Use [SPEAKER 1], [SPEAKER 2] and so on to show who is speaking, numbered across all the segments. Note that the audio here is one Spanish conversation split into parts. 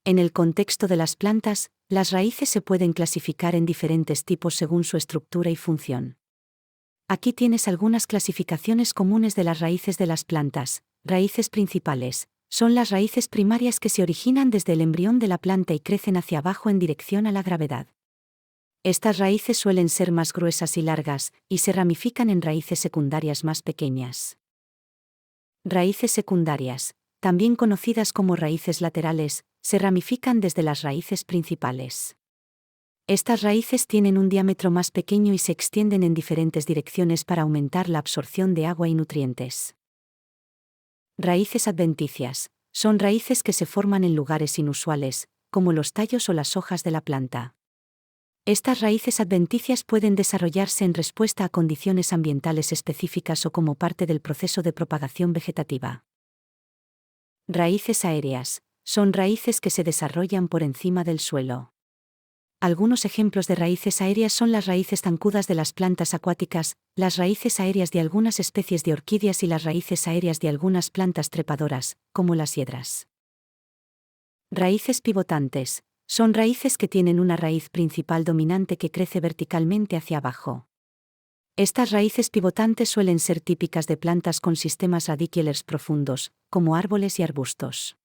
[SPEAKER 1] En el contexto de las plantas, las raíces se pueden clasificar en diferentes tipos según su estructura y función. Aquí tienes algunas clasificaciones comunes de las raíces de las plantas. Raíces principales. Son las raíces primarias que se originan desde el embrión de la planta y crecen hacia abajo en dirección a la gravedad. Estas raíces suelen ser más gruesas y largas, y se ramifican en raíces secundarias más pequeñas. Raíces secundarias, también conocidas como raíces laterales, se ramifican desde las raíces principales. Estas raíces tienen un diámetro más pequeño y se extienden en diferentes direcciones para aumentar la absorción de agua y nutrientes. Raíces adventicias. Son raíces que se forman en lugares inusuales, como los tallos o las hojas de la planta. Estas raíces adventicias pueden desarrollarse en respuesta a condiciones ambientales específicas o como parte del proceso de propagación vegetativa. Raíces aéreas. Son raíces que se desarrollan por encima del suelo. Algunos ejemplos de raíces aéreas son las raíces zancudas de las plantas acuáticas, las raíces aéreas de algunas especies de orquídeas y las raíces aéreas de algunas plantas trepadoras, como las hiedras. Raíces pivotantes. Son raíces que tienen una raíz principal dominante que crece verticalmente hacia abajo. Estas raíces pivotantes suelen ser típicas de plantas con sistemas radicular profundos, como árboles y arbustos.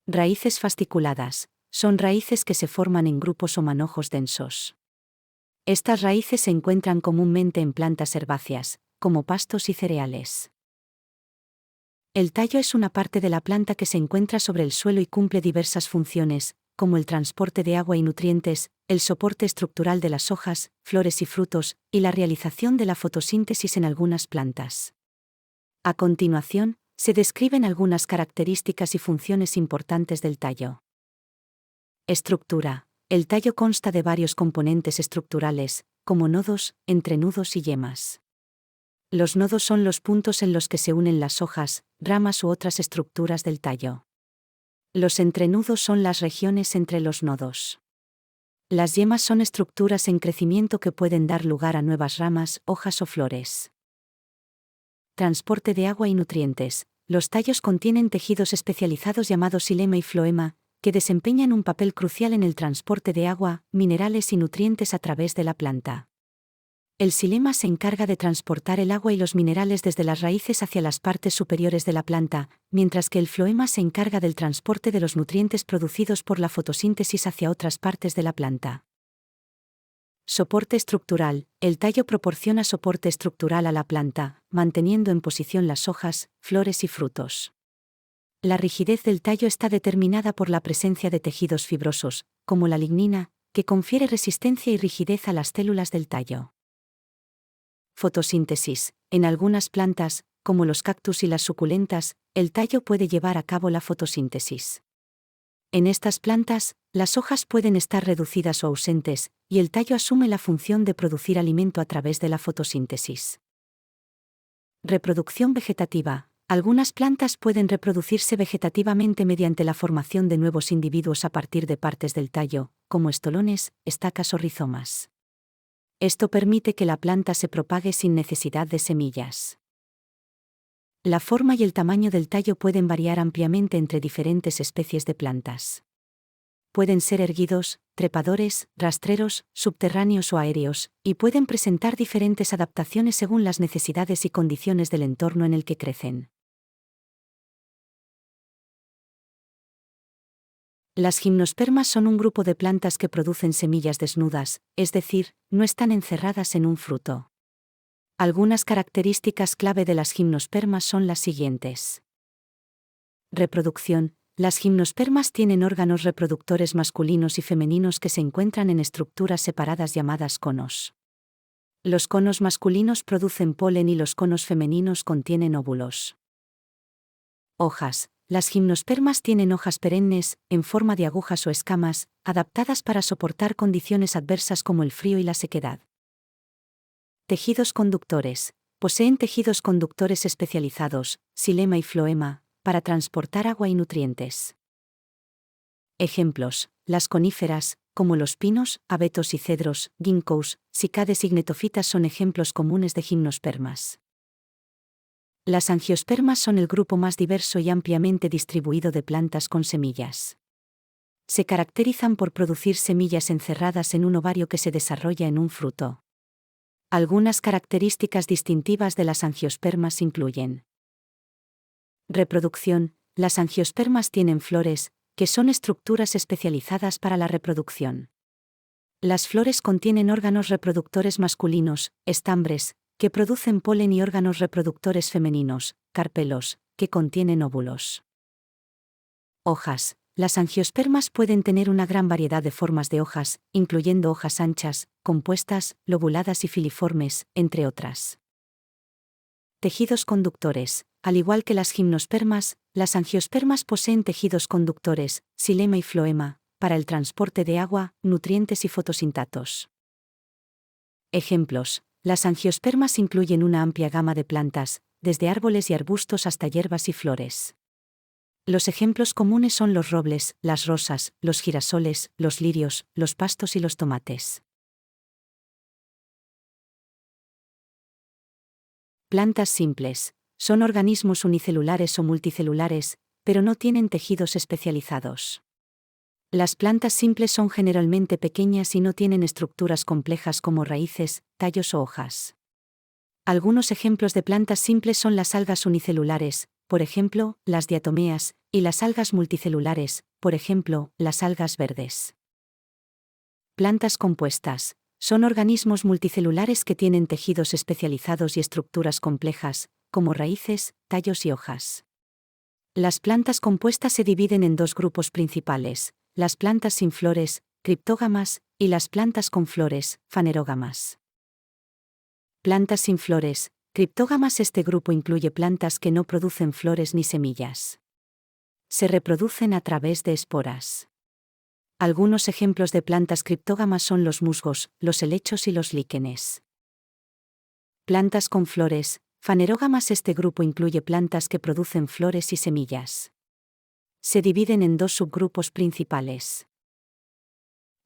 [SPEAKER 1] Raíces fasciculadas. Son raíces que se forman en grupos o manojos densos. Estas raíces se encuentran comúnmente en plantas herbáceas, como pastos y cereales. El tallo es una parte de la planta que se encuentra sobre el suelo y cumple diversas funciones, como el transporte de agua y nutrientes, el soporte estructural de las hojas, flores y frutos, y la realización de la fotosíntesis en algunas plantas. A continuación, se describen algunas características y funciones importantes del tallo. Estructura. El tallo consta de varios componentes estructurales, como nodos, entrenudos y yemas. Los nodos son los puntos en los que se unen las hojas, ramas u otras estructuras del tallo. Los entrenudos son las regiones entre los nodos. Las yemas son estructuras en crecimiento que pueden dar lugar a nuevas ramas, hojas o flores. Transporte de agua y nutrientes. Los tallos contienen tejidos especializados llamados xilema y floema, que desempeñan un papel crucial en el transporte de agua, minerales y nutrientes a través de la planta. El xilema se encarga de transportar el agua y los minerales desde las raíces hacia las partes superiores de la planta, mientras que el floema se encarga del transporte de los nutrientes producidos por la fotosíntesis hacia otras partes de la planta. Soporte estructural. El tallo proporciona soporte estructural a la planta, manteniendo en posición las hojas, flores y frutos. La rigidez del tallo está determinada por la presencia de tejidos fibrosos, como la lignina, que confiere resistencia y rigidez a las células del tallo. Fotosíntesis. En algunas plantas, como los cactus y las suculentas, el tallo puede llevar a cabo la fotosíntesis. En estas plantas, las hojas pueden estar reducidas o ausentes, y el tallo asume la función de producir alimento a través de la fotosíntesis. Reproducción vegetativa. Algunas plantas pueden reproducirse vegetativamente mediante la formación de nuevos individuos a partir de partes del tallo, como estolones, estacas o rizomas. Esto permite que la planta se propague sin necesidad de semillas. La forma y el tamaño del tallo pueden variar ampliamente entre diferentes especies de plantas. Pueden ser erguidos, trepadores, rastreros, subterráneos o aéreos, y pueden presentar diferentes adaptaciones según las necesidades y condiciones del entorno en el que crecen. Las gimnospermas son un grupo de plantas que producen semillas desnudas, es decir, no están encerradas en un fruto. Algunas características clave de las gimnospermas son las siguientes. Reproducción. Las gimnospermas tienen órganos reproductores masculinos y femeninos que se encuentran en estructuras separadas llamadas conos. Los conos masculinos producen polen y los conos femeninos contienen óvulos. Hojas. Las gimnospermas tienen hojas perennes, en forma de agujas o escamas, adaptadas para soportar condiciones adversas como el frío y la sequedad. Tejidos conductores. Poseen tejidos conductores especializados, xilema y floema, para transportar agua y nutrientes. Ejemplos: las coníferas, como los pinos, abetos y cedros, ginkgos, sícades y gnetofitas son ejemplos comunes de gimnospermas. Las angiospermas son el grupo más diverso y ampliamente distribuido de plantas con semillas. Se caracterizan por producir semillas encerradas en un ovario que se desarrolla en un fruto. Algunas características distintivas de las angiospermas incluyen: reproducción. Las angiospermas tienen flores, que son estructuras especializadas para la reproducción. Las flores contienen órganos reproductores masculinos, estambres, que producen polen, y órganos reproductores femeninos, carpelos, que contienen óvulos. Hojas. Las angiospermas pueden tener una gran variedad de formas de hojas, incluyendo hojas anchas, compuestas, lobuladas y filiformes, entre otras. Tejidos conductores. Al igual que las gimnospermas, las angiospermas poseen tejidos conductores, xilema y floema, para el transporte de agua, nutrientes y fotosintatos. Ejemplos. Las angiospermas incluyen una amplia gama de plantas, desde árboles y arbustos hasta hierbas y flores. Los ejemplos comunes son los robles, las rosas, los girasoles, los lirios, los pastos y los tomates. Plantas simples. Son organismos unicelulares o multicelulares, pero no tienen tejidos especializados. Las plantas simples son generalmente pequeñas y no tienen estructuras complejas como raíces, tallos o hojas. Algunos ejemplos de plantas simples son las algas unicelulares, por ejemplo, las diatomeas, y las algas multicelulares, por ejemplo, las algas verdes. Plantas compuestas. Son organismos multicelulares que tienen tejidos especializados y estructuras complejas, como raíces, tallos y hojas. Las plantas compuestas se dividen en dos grupos principales: las plantas sin flores, criptógamas, y las plantas con flores, fanerógamas. Plantas sin flores, criptógamas. Este grupo incluye plantas que no producen flores ni semillas. Se reproducen a través de esporas. Algunos ejemplos de plantas criptógamas son los musgos, los helechos y los líquenes. Plantas con flores, fanerógamas. Este grupo incluye plantas que producen flores y semillas. Se dividen en dos subgrupos principales.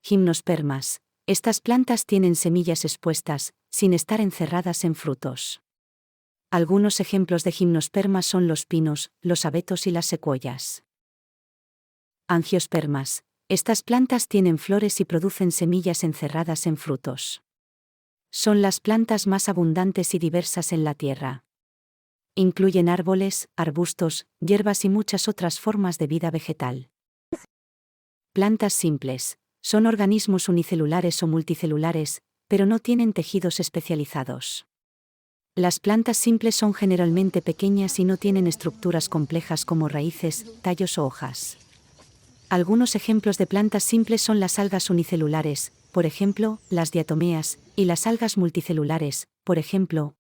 [SPEAKER 1] Gimnospermas. Estas plantas tienen semillas expuestas, sin estar encerradas en frutos. Algunos ejemplos de gimnospermas son los pinos, los abetos y las secuoyas. Angiospermas. Estas plantas tienen flores y producen semillas encerradas en frutos. Son las plantas más abundantes y diversas en la tierra. Incluyen árboles, arbustos, hierbas y muchas otras formas de vida vegetal. Plantas simples. Son organismos unicelulares o multicelulares, pero no tienen tejidos especializados. Las plantas simples son generalmente pequeñas y no tienen estructuras complejas como raíces, tallos o hojas. Algunos ejemplos de plantas simples son las algas unicelulares, por ejemplo, las diatomeas, y las algas multicelulares, por ejemplo,